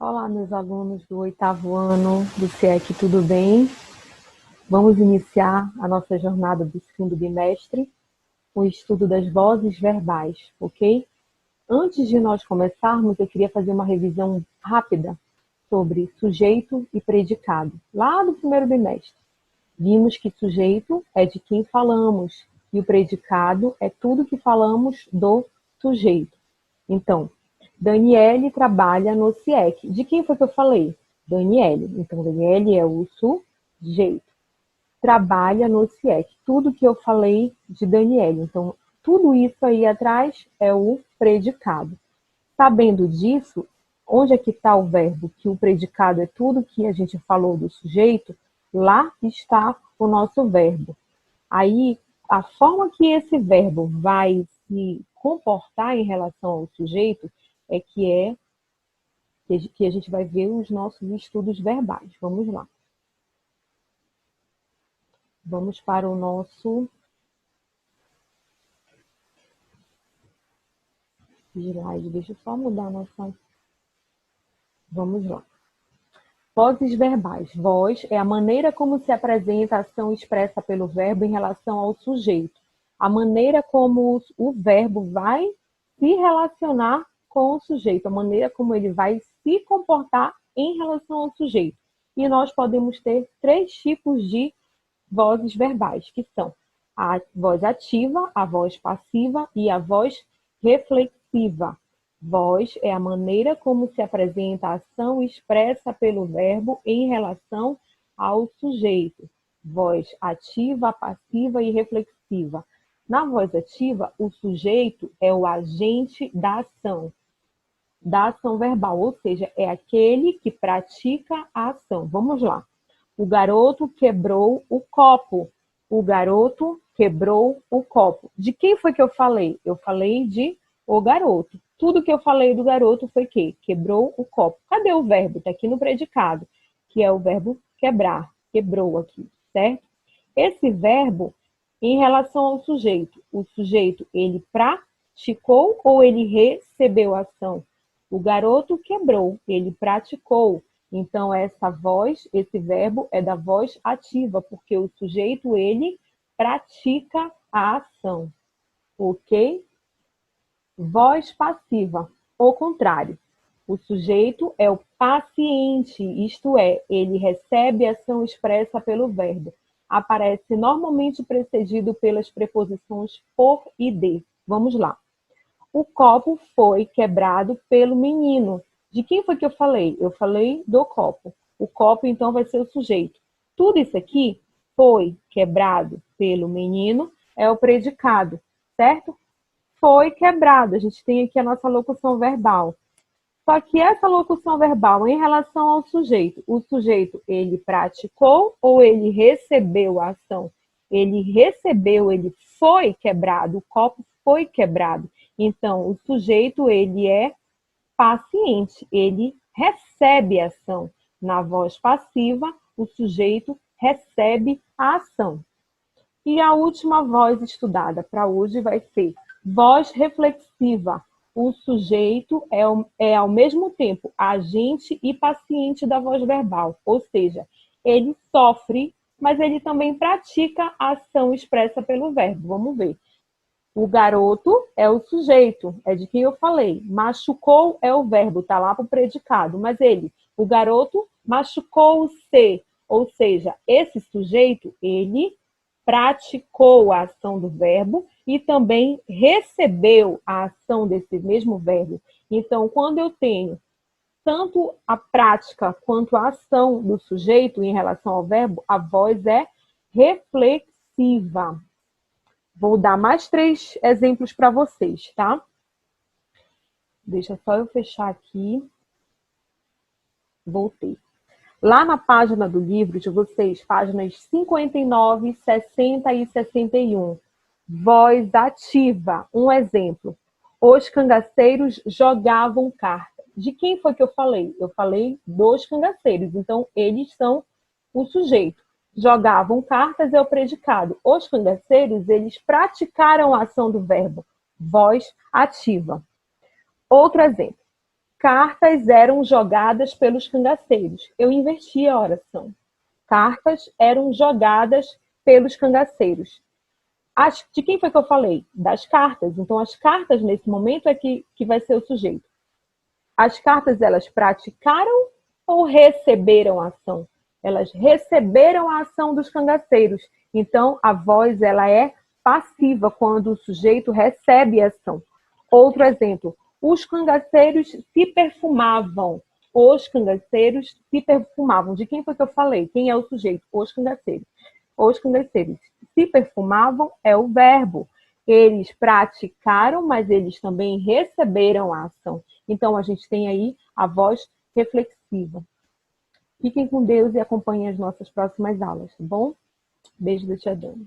Olá, meus alunos do oitavo ano do SEC, tudo bem? Vamos iniciar a nossa jornada do segundo bimestre, com o estudo das vozes verbais, ok? Antes de nós começarmos, eu queria fazer uma revisão rápida sobre sujeito e predicado, lá do primeiro bimestre. Vimos que sujeito é de quem falamos e o predicado é tudo que falamos do sujeito. Então, Daniele trabalha no SIEC. De quem foi que eu falei? Daniele. Então, Daniele é o sujeito. Trabalha no SIEC. Tudo que eu falei de Daniele. Então, tudo isso aí atrás é o predicado. Sabendo disso, onde é que está o verbo? Que o predicado é tudo que a gente falou do sujeito, lá está o nosso verbo. Aí, a forma que esse verbo vai se comportar em relação ao sujeito é que a gente vai ver os nossos estudos verbais. Vamos lá. Vamos para o nosso slide. Deixa eu só mudar a nossa... Vamos lá. Vozes verbais. Voz é a maneira como se apresenta a ação expressa pelo verbo em relação ao sujeito. A maneira como o verbo vai se relacionar com o sujeito, a maneira como ele vai se comportar em relação ao sujeito. E nós podemos ter três tipos de vozes verbais, que são a voz ativa, a voz passiva e a voz reflexiva. Voz é a maneira como se apresenta a ação expressa pelo verbo em relação ao sujeito. Voz ativa, passiva e reflexiva. Na voz ativa, o sujeito é o agente da ação verbal, ou seja, é aquele que pratica a ação. Vamos lá. O garoto quebrou o copo. O garoto quebrou o copo. De quem foi que eu falei? Eu falei de o garoto. Tudo que eu falei do garoto foi que quebrou o copo. Cadê o verbo? Está aqui no predicado, que é o verbo quebrar. Quebrou aqui, certo? Esse verbo, em relação ao sujeito, o sujeito, ele praticou ou ele recebeu a ação? O garoto quebrou, ele praticou. Então, essa voz, esse verbo é da voz ativa, porque o sujeito, ele pratica a ação, ok? Voz passiva, o contrário. O sujeito é o paciente, isto é, ele recebe a ação expressa pelo verbo. Aparece normalmente precedido pelas preposições por e de. Vamos lá. O copo foi quebrado pelo menino. De quem foi que eu falei? Eu falei do copo. O copo, então, vai ser o sujeito. Tudo isso aqui foi quebrado pelo menino, é o predicado, certo? Foi quebrado. A gente tem aqui a nossa locução verbal. Só que essa locução verbal em relação ao sujeito, o sujeito, ele praticou ou ele recebeu a ação? Ele recebeu, ele foi quebrado, o copo foi quebrado. Então, o sujeito, ele é paciente, ele recebe a ação. Na voz passiva, o sujeito recebe a ação. E a última voz estudada para hoje vai ser voz reflexiva. O sujeito é ao mesmo tempo agente e paciente da voz verbal, ou seja, ele sofre, mas ele também pratica a ação expressa pelo verbo. Vamos ver. O garoto é o sujeito, é de quem eu falei. Machucou é o verbo, está lá para o predicado, mas o garoto machucou-se, ou seja, esse sujeito, ele praticou a ação do verbo e também recebeu a ação desse mesmo verbo. Então, quando eu tenho tanto a prática quanto a ação do sujeito em relação ao verbo, a voz é reflexiva. Vou dar mais 3 exemplos para vocês, tá? Deixa só eu fechar aqui. Voltei. Lá na página do livro de vocês, páginas 59, 60 e 61. Voz ativa. Um exemplo. Os cangaceiros jogavam carta. De quem foi que eu falei? Eu falei dos cangaceiros. Então, eles são o sujeito. Jogavam cartas é o predicado. Os cangaceiros, eles praticaram a ação do verbo. Voz ativa. Outro exemplo. Cartas eram jogadas pelos cangaceiros. Eu inverti a oração. Cartas eram jogadas pelos cangaceiros. De quem foi que eu falei? Das cartas. Então, as cartas, nesse momento, é que vai ser o sujeito. As cartas, elas praticaram ou receberam a ação? Elas receberam a ação dos cangaceiros. Então, a voz, ela é passiva quando o sujeito recebe a ação. Outro exemplo. Os cangaceiros se perfumavam. Os cangaceiros se perfumavam. De quem foi que eu falei? Quem é o sujeito? Os cangaceiros. Os cangaceiros se perfumavam é o verbo. Eles praticaram, mas eles também receberam a ação. Então, a gente tem aí a voz reflexiva. Fiquem com Deus e acompanhem as nossas próximas aulas, tá bom? Beijo da Tia Dani.